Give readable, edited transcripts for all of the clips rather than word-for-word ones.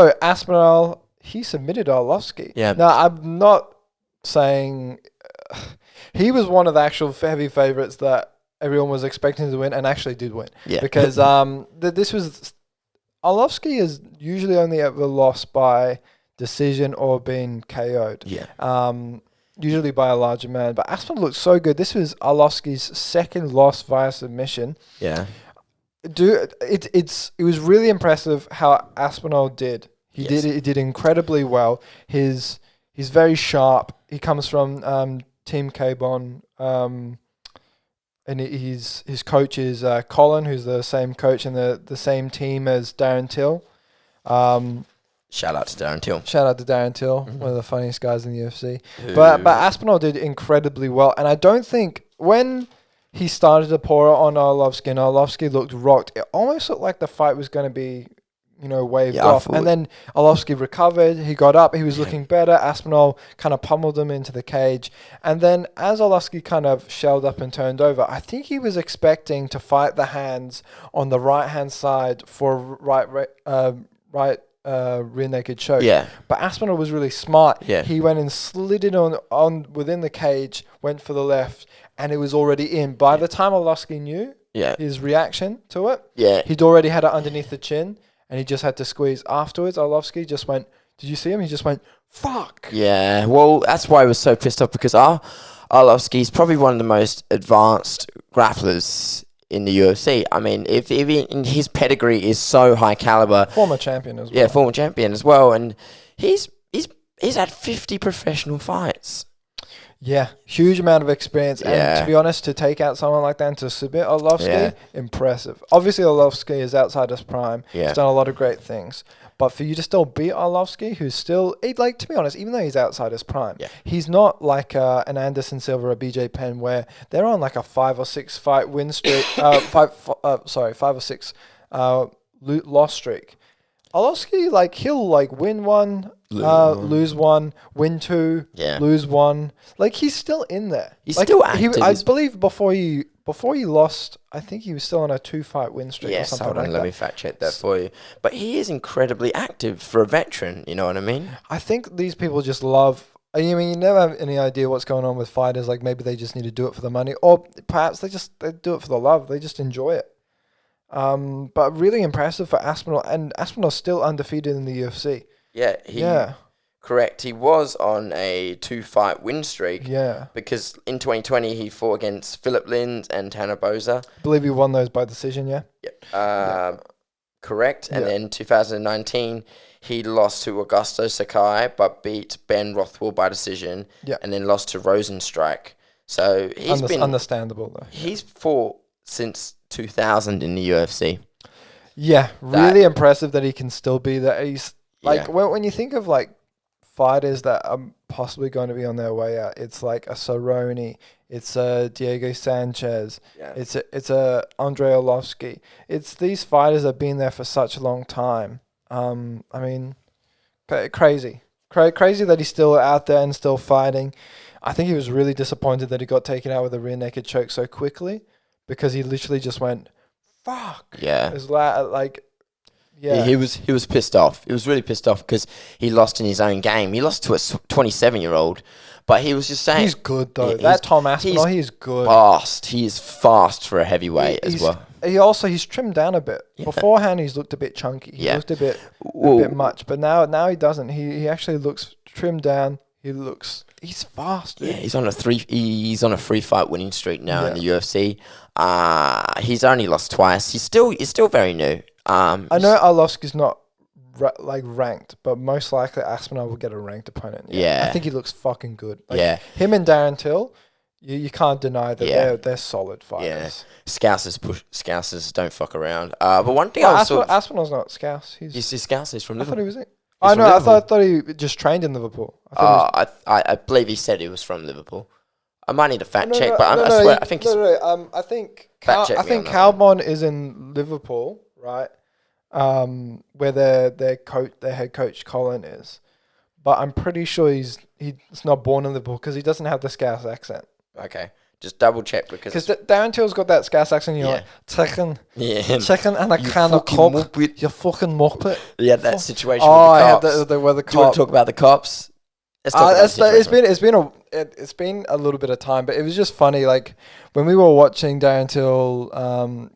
Oh, Aspinall, he submitted Arlovski. Yeah. Now, I'm not saying he was one of the actual heavy favourites that everyone was expecting to win and actually did win. Yeah. Because this was... Arlovski is usually only ever lost by decision or been KO'd. Yeah. Usually by a larger man. But Aspinall looked so good. This was Arlovski's second loss via submission. Yeah. It was really impressive how Aspinall did. He did incredibly well. He's very sharp. He comes from Team Kaobon, and his coach is Colin, who's the same coach and the same team as Darren Till. Shout out to Darren Till. Shout out to Darren Till, one of the funniest guys in the UFC. But Aspinall did incredibly well, and I don't think when he started to pour on Arlovski and Arlovski looked rocked, it almost looked like the fight was going to be, waved off. And then Arlovski recovered, he got up, he was looking better. Aspinall kind of pummeled him into the cage. And then as Arlovski kind of shelled up and turned over, I think he was expecting to fight the hands on the right-hand side for right rear naked choke. Yeah. But Aspinall was really smart. Yeah. He went and slid it on within the cage, went for the left, and it was already in. By the time Arlovski knew his reaction to it, he'd already had it underneath the chin, and he just had to squeeze. Afterwards, Arlovski just went, did you see him? He just went, fuck. Yeah, well, that's why I was so pissed off, because Arlovski is probably one of the most advanced grapplers in the UFC. I mean, if his pedigree is so high caliber. Former champion as well. Yeah, former champion as well. And he's had 50 professional fights. Yeah, huge amount of experience. And to be honest, to take out someone like that and to submit Arlovski, impressive. Obviously, Arlovski is outside his prime. Yeah. He's done a lot of great things. But for you to still beat Arlovski, who's still, to be honest, even though he's outside his prime, he's not like an Anderson Silva or a BJ Penn where they're on like a 5 or 6 fight win streak, 5 or 6 loss streak. Arlovski, he'll win one, lose one, win 2, lose 1. He's still in there. He's still active. I believe before he lost, I think he was still on a 2-fight win streak or something like that. Let me fact check that for you. But he is incredibly active for a veteran, you know what I mean? I think these people just love... I mean, you never have any idea what's going on with fighters. Maybe they just need to do it for the money. Or perhaps they do it for the love. They just enjoy it. But really impressive for Aspinall. And Aspinall's still undefeated in the UFC. Yeah. Correct. He was on a 2-fight win streak. Yeah. Because in 2020, he fought against Philip Lins and Tanner Boza. I believe he won those by decision, yeah? Yep. Correct. And then 2019, he lost to Augusto Sakai, but beat Ben Rothwell by decision. Yeah. And then lost to Rosenstrike. So he's been... Understandable, though. He's fought since 2000 in the UFC. Yeah. Really impressive that he can still be there. He's... when you think of, fighters that are possibly going to be on their way out, it's like a Cerrone, it's a Diego Sanchez, it's a Andrei Arlovski. It's these fighters that have been there for such a long time. I mean, crazy that he's still out there and still fighting. I think he was really disappointed that he got taken out with a rear naked choke so quickly, because he literally just went, fuck. Yeah. It was Yeah, he was pissed off. He was really pissed off because he lost in his own game. He lost to a 27-year-old, but he was just saying... He's good, though. That Tom Aspinall, he's good. Fast. He is fast for a heavyweight as well. He's trimmed down a bit. Yeah. Beforehand, he's looked a bit chunky. He looked a bit much, but now he doesn't. He actually looks trimmed down. He's fast, dude. Yeah, he's on a 3-fight winning streak now in the UFC. He's only lost twice. He's still very new. I know Arlovski's not ranked, but most likely Aspinall will get a ranked opponent. Yeah. I think he looks fucking good. Him and Darren Till, you can't deny that they're solid fighters. Yeah. Scousers don't fuck around. But one thing I saw... Aspinall's not Scouse. He's Scouse. He's from Liverpool. I thought he was it. I know. I thought he just trained in Liverpool. I believe he said he was from Liverpool. I might need a fact check, but I swear I think he's... I think Kaobon is in Liverpool, right? Where their head coach Colin is, but I'm pretty sure he's not born in Liverpool because he doesn't have the Scouse accent. Okay. Just double check because Darren Till's got that Scouse accent. You're like chicken, and I can't cop. You fucking muppet. Yeah, that situation. With the cops. I had the where the cop. Do you want to talk about the cops? It's been a little bit of time, but it was just funny. Like when we were watching Darren Till,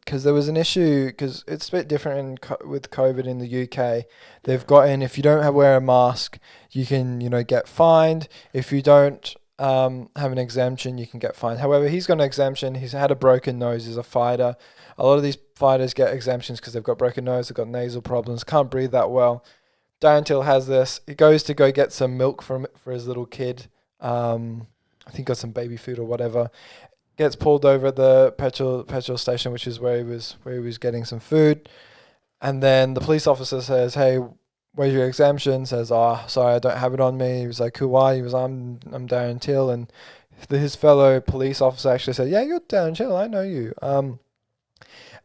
because there was an issue because it's a bit different with COVID in the UK. They've gotten if you don't wear a mask, you can get fined. If you don't have an exemption, you can get fined. However, he's got an exemption. He's had a broken nose. He's a fighter. A lot of these fighters get exemptions because they've got broken nose, they've got nasal problems, can't breathe that well. Darren Till has this. He goes to go get some milk for his little kid. I think got some baby food or whatever. Gets pulled over at the petrol station, which is where he was getting some food. And then the police officer says, "Hey, where's your exemption?" Says, "Oh, sorry, I don't have it on me." He was like, "Who are you?" He was, I'm Darren Till. And his fellow police officer actually said, "Yeah, you're Darren Till. I know you."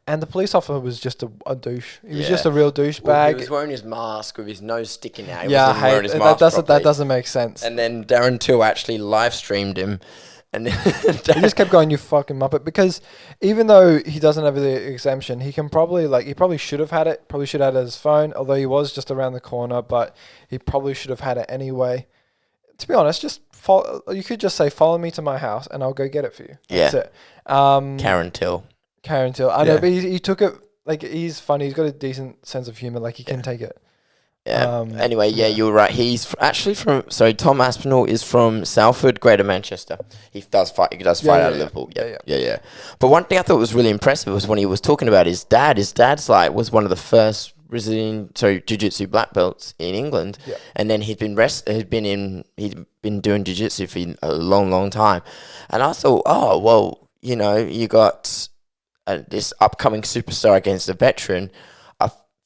And the police officer was just a douche. He was just a real douchebag. Well, he was wearing his mask with his nose sticking out. That doesn't make sense. And then Darren Till actually live streamed him. And he just kept going, "You fucking muppet," because even though he doesn't have the exemption, he probably should have had it. Probably should have had his phone, although he was just around the corner. But he probably should have had it anyway. To be honest, you could just say, "Follow me to my house, and I'll go get it for you." That's it. Karen Till. I know, but he took it like he's funny. He's got a decent sense of humor. Like he can take it. Yeah. Anyway, you were right. He's actually Tom Aspinall is from Salford, Greater Manchester. He does fight out of Liverpool. Yeah. But one thing I thought was really impressive was when he was talking about his dad. His dad's was one of the first jiu-jitsu black belts in England, and then he'd been doing jiu-jitsu for a long, long time. And I thought, oh well, you got this upcoming superstar against a veteran.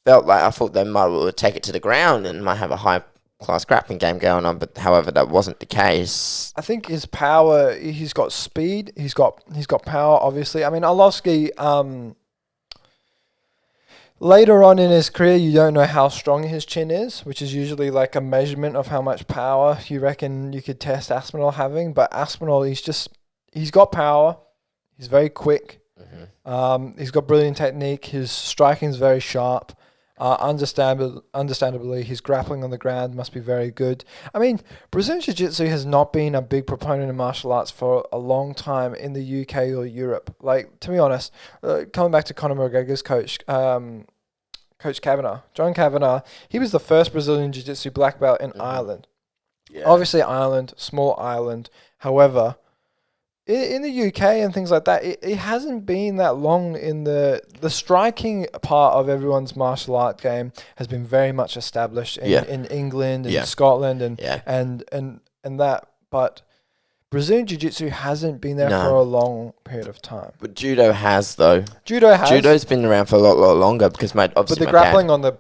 I thought they might take it to the ground and might have a high-class grappling game going on, but however, that wasn't the case. I think his power, he's got speed, he's got power, obviously. I mean, Arlovski, later on in his career, you don't know how strong his chin is, which is usually like a measurement of how much power you reckon you could test Aspinall having, but Aspinall, he's got power, he's very quick, he's got brilliant technique, his striking is very sharp. Understandably, his grappling on the ground must be very good. I mean, Brazilian Jiu-Jitsu has not been a big proponent of martial arts for a long time in the UK or Europe. Like, to be honest, coming back to Conor McGregor's coach, Coach Kavanagh, John Kavanagh, he was the first Brazilian Jiu-Jitsu black belt in Ireland. Yeah. Obviously, Ireland, small island. However, in the UK and things like that, it hasn't been that long in the striking part of everyone's martial art game has been very much established in England and Scotland and that, but Brazilian Jiu-Jitsu hasn't been there for a long period of time. But Judo has, though. Judo's been around for a lot longer because the grappling on the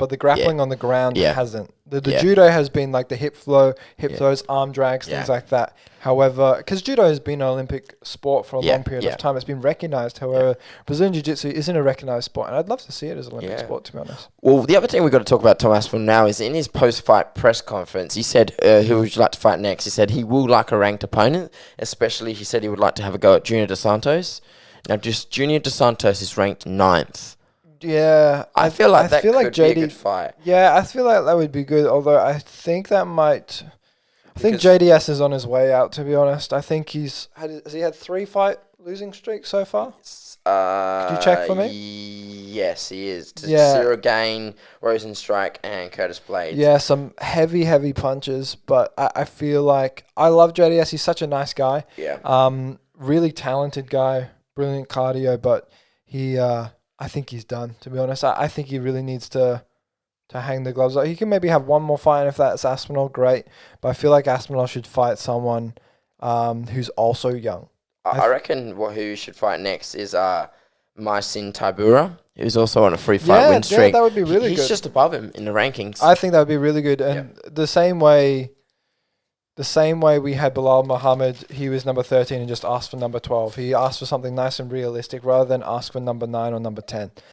ground hasn't. The Judo has been like the hip throws, arm drags, things like that. However, because Judo has been an Olympic sport for a long period of time, it's been recognized. However, Brazilian Jiu-Jitsu isn't a recognized sport, and I'd love to see it as an Olympic sport, to be honest. Well, the other thing we've got to talk about Tom Aspinall now is in his post-fight press conference, he said, who would you like to fight next? He said he will like a ranked opponent, especially he said he would like to have a go at Junior Dos Santos. Now, just Junior Dos Santos is ranked 9th. Yeah, I feel like that could be a good fight. Yeah, I feel like that would be good, although I think that might... I think JDS is on his way out, to be honest. I think has he had 3 fight losing streaks so far? Could you check for me? Yes, he is. Cyril Gain, Rosenstrike, and Curtis Blades. Yeah, some heavy punches, but I feel like I love JDS. He's such a nice guy. Yeah. Really talented guy, brilliant cardio, but I think he's done, to be honest. I think he really needs to hang the gloves up. He can maybe have one more fight, and if that's Aspinall, great. But I feel like Aspinall should fight someone who's also young. I reckon who should fight next is Marcin Tybura, who's also on a 3-fight win streak. Yeah, that would be really good. He's just above him in the rankings. I think that would be really good. And the same way we had Bilal Muhammad, he was number 13 and just asked for number 12. He asked for something nice and realistic rather than ask for number 9 or number 10.